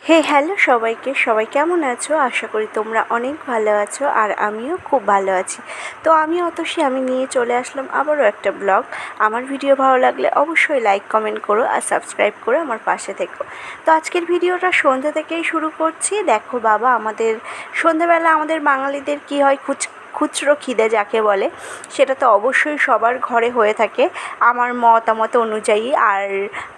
Hello সবাইকে, সবাই কেমন আছো? আশা করি তোমরা অনেক ভালো আছো আর আমিও খুব ভালো আছি। তো আমি অতসী, আমি নিয়ে চলে আসলাম আবারও একটা ব্লগ। আমার ভিডিও ভালো লাগলে অবশ্যই লাইক কমেন্ট করো আর সাবস্ক্রাইব করে আমার পাশে থেকো। তো আজকের ভিডিওটা সন্ধ্যা থেকেই শুরু করছি। দেখো বাবা, আমাদের সন্ধ্যাবেলা আমাদের বাঙালিদের কী হয়, খুচরো খিদে যাকে বলে, সেটা তো অবশ্যই সবার ঘরে হয়ে থাকে আমার মতামত অনুযায়ী। আর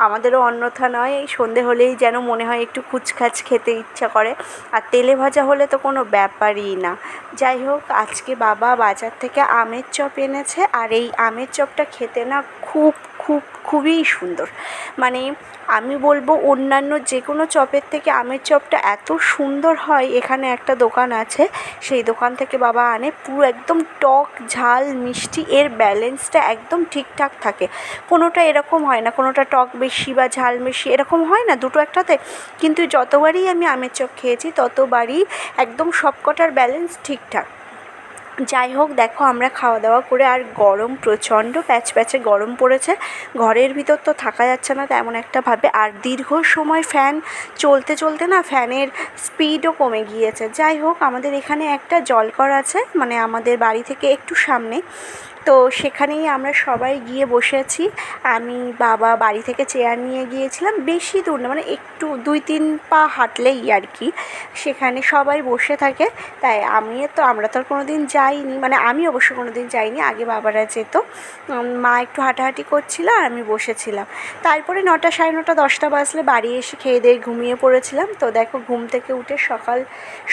আমাদেরও অন্যথা নয়, এই সন্ধে হলেই যেন মনে হয় একটু কুচখাচ খেতে ইচ্ছা করে, আর তেলে ভাজা হলে তো কোনো ব্যাপারই না। যাই হোক, আজকে বাবা বাজার থেকে আমের চপ এনেছে, আর এই আমের চপটা খেতে না খুবই সুন্দর। মানে আমি বলবো অন্যান্য যে কোনো চপের থেকে আমের চপটা এত সুন্দর হয়। এখানে একটা দোকান আছে, সেই দোকান থেকে বাবা আনে, পুরো একদম টক ঝাল মিষ্টি, এর ব্যালেন্সটা একদম ঠিকঠাক থাকে। কোনোটা এরকম হয় না, কোনোটা টক বেশি বা ঝাল বেশি এরকম হয় না দুটো একটাতে। কিন্তু যতবারই আমি আমের চপ খেয়েছি ততবারই একদম সবকটার ব্যালেন্স ঠিকঠাক। যাই হোক, দেখো আমরা খাওয়া দাওয়া করে, আর গরম প্রচণ্ড প্যাচপ্যাচে গরম পড়েছে, ঘরের ভিতর তো থাকা যাচ্ছে না তেমন একটা ভাবে। আর দীর্ঘ সময় ফ্যান চলতে চলতে না ফ্যানের স্পিডও কমে গিয়েছে। যাই হোক, আমাদের এখানে একটা জলকর আছে, মানে আমাদের বাড়ি থেকে একটু সামনে, তো সেখানেই আমরা সবাই গিয়ে বসেছি। আমি, বাবা বাড়ি থেকে চেয়ার নিয়ে গিয়েছিলাম, বেশি দূর না, মানে একটু 2-3 পা হাঁটলেই আর কি, সেখানে সবাই বসে থাকে। তাই আমরা তো আর কোনো দিন যাইনি, মানে আমি অবশ্য কোনো দিন যাইনি, আগে বাবারা যেত। মা একটু হাঁটাহাঁটি করছিল আর আমি বসেছিলাম। তারপরে 9টা, 9:30, 10টা বাজলে বাড়ি এসে খেয়ে দিয়ে ঘুমিয়ে পড়েছিলাম। তো দেখো, ঘুম থেকে উঠে সকাল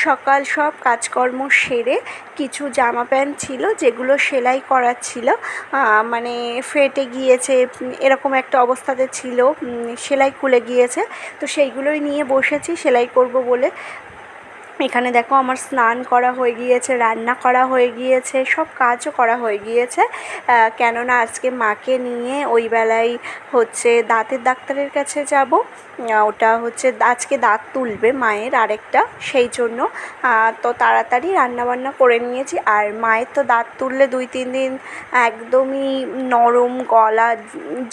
সকাল সব কাজকর্ম সেরে, কিছু জামা প্যান্ট ছিল যেগুলো সেলাই করার ছিল, মানে ফেটে গিয়েছে, এরকম একটা অবস্থাতে ছিল, সেলাই খুলে গিয়েছে, তো সেইগুলোই নিয়ে বসেছি সেলাই করব বলে। এখানে দেখো আমার স্নান করা হয়ে গিয়েছে, রান্না করা হয়ে গিয়েছে, সব কাজও করা হয়ে গিয়েছে। কেননা আজকে মাকে নিয়ে ওই বেলায় হচ্ছে দাঁতের ডাক্তারের কাছে যাব। ওটা হচ্ছে আজকে দাঁত তুলবে মায়ের আরেকটা, সেই জন্য তো তাড়াতাড়ি রান্নাবান্না করে নিয়েছি। আর মায়ের তো দাঁত তুললে 2-3 দিন একদমই নরম গলা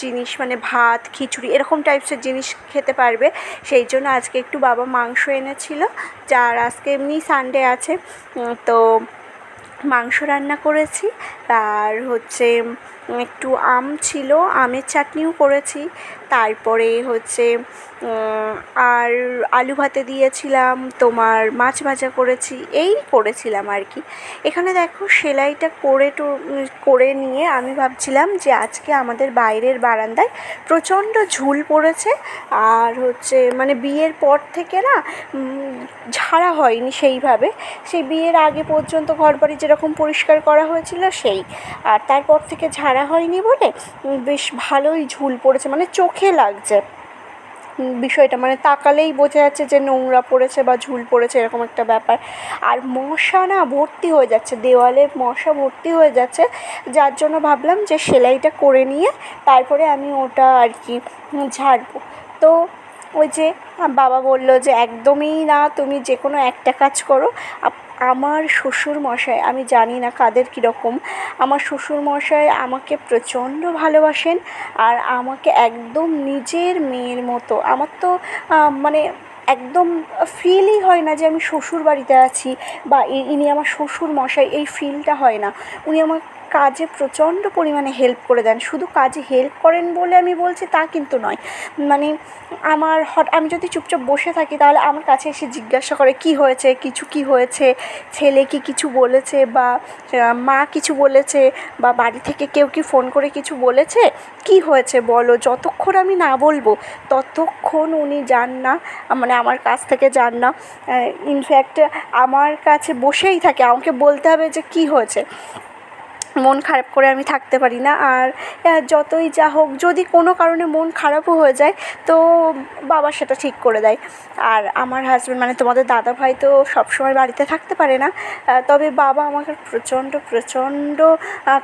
জিনিস, মানে ভাত খিচুড়ি এরকম টাইপসের জিনিস খেতে পারবে। সেই জন্য আজকে একটু বাবা মাংস এনেছিল, যার আজকে এমনি সানডে আছে, তো মাংস রান্না করেছি। আর হচ্ছে একটু আম ছিল, আমের চাটনিও করেছি। তারপরে হচ্ছে আর আলু ভাতে দিয়েছিলাম, তোমার মাছ ভাজা করেছি, এই করেছিলাম আর কি। এখানে দেখো সেলাইটা করে নিয়ে আমি ভাবছিলাম যে আজকে আমাদের বাইরের বারান্দায় প্রচণ্ড ঝুল পড়েছে। আর হচ্ছে মানে বিয়ের পর থেকে না ঝাড়া হয়নি সেইভাবে, সেই বিয়ের আগে পর্যন্ত ঘরবাড়ি যেরকম পরিষ্কার করা হয়েছিল সেই, আর তারপর থেকে ঝাড়া হয়নি বলে বেশ ভালোই ঝুল পড়েছে, মানে চোখে লাগছে বিষয়টা, মানে তাকালেই বোঝা যাচ্ছে যে নোংরা পড়েছে বা ঝুল পড়েছে, এরকম একটা ব্যাপার। আর মশা না ভর্তি হয়ে যাচ্ছে, দেওয়ালে মশা ভর্তি হয়ে যাচ্ছে, যার জন্য ভাবলাম যে সেলাইটা করে নিয়ে তারপরে আমি ওটা আর কি ঝাড়বো। তো ওই যে বাবা বললো যে একদমই না, তুমি যে কোনো একটা কাজ করো। আমার শ্বশুরমশাই, আমি জানি না কাদের কীরকম, আমার শ্বশুরমশাই আমাকে প্রচণ্ড ভালোবাসেন, আর আমাকে একদম নিজের মেয়ের মতো। আমার তো মানে একদম ফিলই হয় না যে আমি শ্বশুর বাড়িতে আছি বা ইনি আমার শ্বশুরমশাই, এই ফিলটা হয় না। উনি আমার কাজে প্রচণ্ড পরিমাণে হেল্প করে দেন। শুধু কাজে হেল্প করেন বলে আমি বলছি তা কিন্তু নয়, মানে আমি যদি চুপচাপ বসে থাকি তাহলে আমার কাছে এসে জিজ্ঞাসা করে কী হয়েছে, কী হয়েছে, ছেলে কি কিছু বলেছে, বা মা কিছু বলেছে, বা বাড়ি থেকে কেউ কি ফোন করে কিছু বলেছে, কি হয়েছে বলো। যতক্ষণ আমি না বলবো ততক্ষণ উনি যান না, মানে আমার কাছ থেকে যান না। ইনফ্যাক্ট আমার কাছে বসেই থাকে, আমাকে বলতে হবে যে কী হয়েছে। মন খারাপ করে আমি থাকতে পারি না। আর যতই যা হোক, যদি কোনো কারণে মন খারাপও হয়ে যায় তো বাবা সেটা ঠিক করে দেয়। আর আমার হাজব্যান্ড, মানে তোমাদের দাদাভাই তো সবসময় বাড়িতে থাকতে পারে না, তবে বাবা আমাকে প্রচণ্ড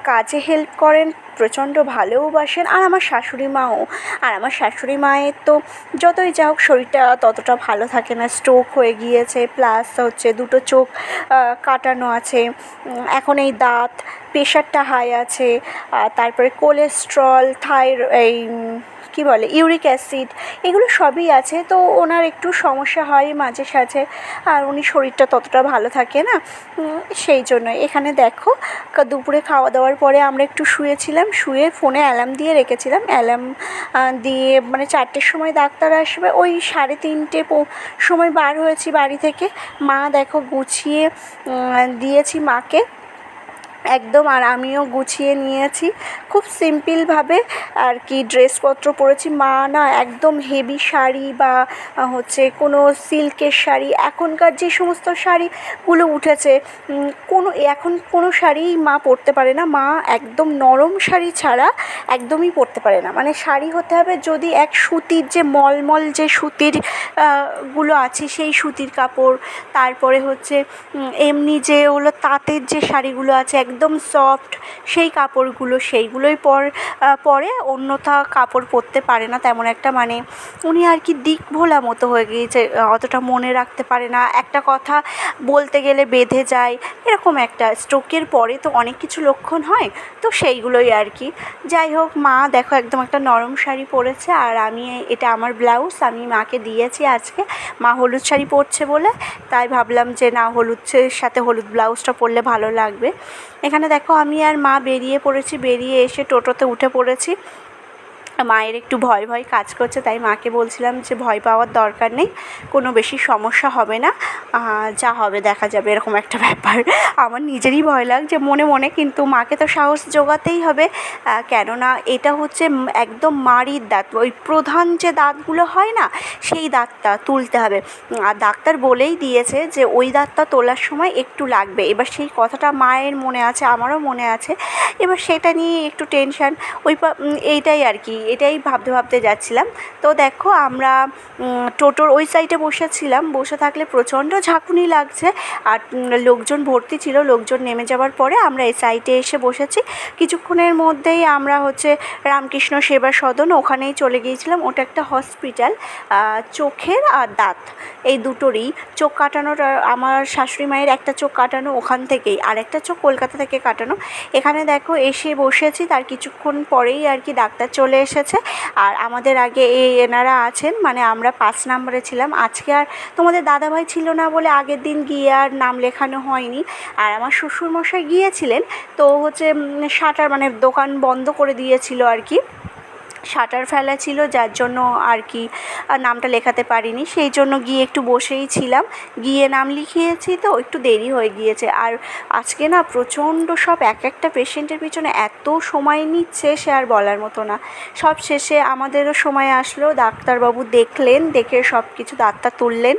কাজে হেল্প করেন, প্রচণ্ড ভালোবাসেন। আর আমার শাশুড়ি মাও, আর আমার শাশুড়ি মায়ের তো যতই যা হোক শরীরটা ততটা ভালো থাকে না, স্ট্রোক হয়ে গিয়েছে, প্লাস হচ্ছে 2টো চোখ কাটানো আছে, এখন এই দাঁত, প্রেশারটা হাই আছে, তারপরে কোলেস্ট্রল, এই কী বলে ইউরিক অ্যাসিড, এগুলো সবই আছে। তো ওনার একটু সমস্যা হয় মাঝে সাঝে, আর উনি শরীরটা ততটা ভালো থাকে না, সেই জন্যই। এখানে দেখো দুপুরে খাওয়া দাওয়ার পরে আমরা একটু শুয়েছিলাম, শুয়ে ফোনে অ্যালার্ম দিয়ে রেখেছিলাম। অ্যালার্ম দিয়ে মানে 4টের সময় ডাক্তার আসবে, ওই 3:30 সময় বার হয়েছি বাড়ি থেকে। মা দেখো গুছিয়ে দিয়েছি মাকে একদম, আর আমিও গুছিয়ে নিয়েছি খুব সিম্পলভাবে আর কি ড্রেসপত্র পরেছি। মা না একদম হেভি শাড়ি বা হচ্ছে কোনো সিল্কের শাড়ি, এখনকার যে সমস্ত শাড়িগুলো উঠেছে এখন কোনো শাড়িই মা পরতে পারে না। মা একদম নরম শাড়ি ছাড়া একদমই পরতে পারে না, মানে শাড়ি হতে হবে যদি এক সুতির যে মলমল যে সুতির গুলো আছে সেই সুতির কাপড়, তারপরে হচ্ছে এমনি যে হলো তাঁতের যে শাড়িগুলো আছে একদম সফট সেই কাপড়গুলো, সেইগুলোই পরে অন্যথা কাপড় পরতে পারে না তেমন একটা। মানে উনি আর কি দিক ভোলা মতো হয়ে গিয়েছে, অতটা মনে রাখতে পারে না, একটা কথা বলতে গেলে বেঁধে যায়, এরকম একটা। স্ট্রোকের পরে তো অনেক কিছু লক্ষণ হয়, তো সেইগুলোই আর কি। যাই হোক, মা দেখো একদম একটা নরম শাড়ি পরেছে, আর আমি এটা আমার ব্লাউজ আমি মাকে দিয়েছি আজকে। মা হলুদ শাড়ি পরছে বলে তাই ভাবলাম যে না, হলুদের সাথে হলুদ ব্লাউজটা পরলে ভালো লাগবে। এখানে দেখো আমি আর মা বেরিয়ে পড়েছি, বেরিয়ে এসে টোটোতে উঠে পড়েছি। মায়ের একটু ভয় ভয় কাজ করছে, তাই মাকে বলছিলাম যে ভয় পাওয়ার দরকার নেই, কোনো বেশি সমস্যা হবে না, যা হবে দেখা যাবে, এরকম একটা ব্যাপার। আমার নিজেরই ভয় লাগছে মনে মনে, কিন্তু মাকে তো সাহস জোগাতেই হবে, কেননা এটা হচ্ছে একদম মাড়ির দাঁত, ওই প্রধান যে দাঁতগুলো হয় না সেই দাঁতটা তুলতে হবে। আর ডাক্তার বলেই দিয়েছে যে ওই দাঁতটা তোলার সময় একটু লাগবে। এবার সেই কথাটা মায়ের মনে আছে, আমারও মনে আছে, এবার সেটা নিয়ে একটু টেনশান, এইটাই আর কি, এটাই ভাবতে ভাবতে যাচ্ছিলাম। তো দেখো আমরা টোটোর ওই সাইডে বসেছিলাম, বসে থাকলে প্রচণ্ড ঝাঁকুনি লাগছে, আর লোকজন ভর্তি ছিল। লোকজন নেমে যাওয়ার পরে আমরা এই সাইডে এসে বসেছি। কিছুক্ষণের মধ্যেই আমরা হচ্ছে রামকৃষ্ণ সেবা সদন ওখানেই চলে গিয়েছিলাম। ওটা একটা হসপিটাল, চোখের আর দাঁত এই দুটোরই। চোখ কাটানোর আমার শাশুড়ি মায়ের একটা চোখ কাটানো ওখান থেকেই, আর একটা চোখ কলকাতা থেকে কাটানো। এখানে দেখো এসে বসেছি, তার কিছুক্ষণ পরেই আর কি ডাক্তার চলে এসেছে। আর আমাদের আগে এনারা আছেন, মানে আমরা 5 নম্বরে ছিলাম। আজকে আর তোমাদের দাদাভাই ছিল না বলে আগের দিন গিয়ে আর নাম লেখানো হয়নি। আর আমার শ্বশুরমশাই গিয়েছিলেন, তো হচ্ছে শাটার মানে দোকান বন্ধ করে দিয়েছিল আর কি, শাটার ফেলা ছিল, যার জন্য আর কি নামটা লেখাতে পারিনি। সেই জন্য গিয়ে একটু বসেই ছিলাম, গিয়ে নাম লিখিয়েছি, তো একটু দেরি হয়ে গিয়েছে। আর আজকে না প্রচণ্ড সব এক একটা পেশেন্টের পিছনে এত সময় নিচ্ছে সে আর বলার মতো না। সব শেষে আমাদেরও সময় আসলো, ডাক্তারবাবু দেখলেন, দেখে সব কিছু দাঁতটা তুললেন।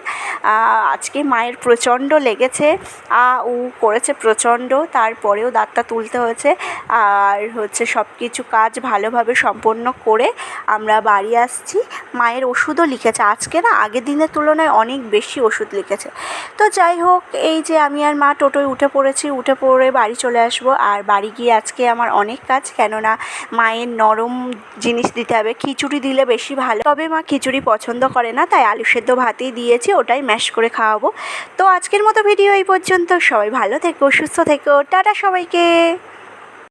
আজকে মায়ের প্রচণ্ড লেগেছে, ও করেছে প্রচণ্ড, তারপরেও দাঁতটা তুলতে হয়েছে। আর হচ্ছে সব কিছু কাজ ভালোভাবে সম্পন্ন করে আমরা বাড়ি আসছি। মায়ের ওষুধও লিখেছে আজকে না, আগের দিনের তুলনায় অনেক বেশি ওষুধ লিখেছে। তো যাই হোক, এই যে আমি আর মা টোটোয় উঠে পড়েছি, উঠে পড়ে বাড়ি চলে আসবো। আর বাড়ি গিয়ে আজকে আমার অনেক কাজ, কেননা মায়ের নরম জিনিস দিতে হবে, খিচুড়ি দিলে বেশি ভালো। তবে মা খিচুড়ি পছন্দ করে না, তাই আলু সেদ্ধ ভাতেই দিয়েছি, ওটাই ম্যাশ করে খাওয়াবো। তো আজকের মতো ভিডিও এই পর্যন্ত। সবাই ভালো থেকো, সুস্থ থেকো, টাটা সবাইকে।